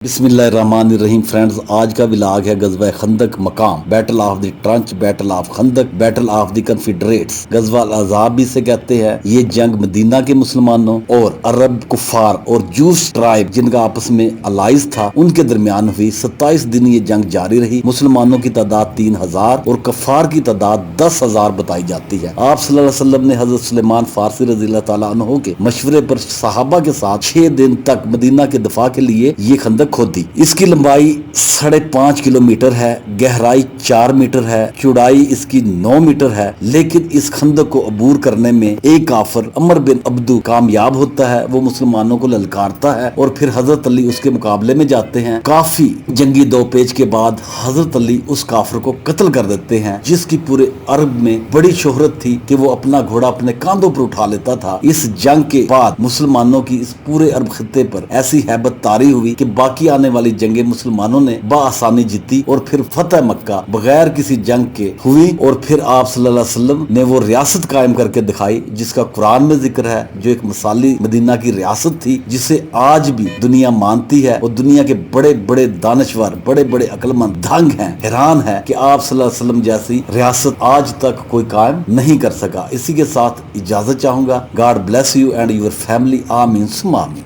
बिस्मिल्लाहिर्रहमानिर्रहीम फ्रेंड्स, आज का विलाग है गजवा खंदक मकाम, battle of the trench, battle of खंदक, बैटल ऑफ द कन्फिडरेट्स। गजवा अज़ाब भी से कहते हैं। ये जंग मदीना के मुसलमानों और अरब कुफार और जूस ट्राइब जिनका आपस में अलाइज था उनके दरमियान हुई। 27 दिन ये जंग जारी रही। मुसलमानों की तादाद 3000 और कफार की तादाद 10,000 बताई जाती है। आप सल्लल्लाहु अलैहि वसल्लम ने हजरत सुलेमान फारसी रज़ियल्लाहु ताला अन्हु के मशवरे पर सहाबा के साथ 6 दिन तक मदीना के दफा के लिए ये खंदक खोदी। इसकी लंबाई 5.5 किलोमीटर है, गहराई 4 मीटर है, चौड़ाई इसकी 9 मीटर है। लेकिन इस खंदक को अबूर करने में एक काफिर अमर बिन अब्दू कामयाब होता है। वो मुसलमानों को ललकारता है और फिर हजरत अली उसके मुकाबले में जाते हैं। काफी जंगी दो पेच के बाद हजरत अली उस काफिर को कत्ल कर देते हैं, जिसकी पूरे अरब में बड़ी शोहरत थी कि वो अपना घोड़ा अपने कांधों पर उठा लेता था। इस जंग के बाद मुसलमानों की इस पूरे अरब खित्ते पर ऐसी हैबत तारी हुई कि बाकी आने वाली जंगे मुसलमानों ने बआसानी जीती और फिर फतेह मक्का बगैर किसी जंग के हुई। और फिर आप सल्लल्लाहु अलैहि वसल्लम ने वो रियासत कायम करके दिखाई जिसका कुरान में जिक्र है, जो एक मिसाली मदीना की रियासत थी, जिसे आज भी दुनिया मानती है। और दुनिया के बड़े बड़े दानश्वर, बड़े बड़े अक्लमंद दंग हैं, हैरान है कि आप सल्लल्लाहु अलैहि वसल्लम जैसी रियासत आज तक कोई कायम नहीं कर सका। इसी के साथ इजाजत चाहूंगा। God bless you and your family. आमीन सुम्मा आमीन।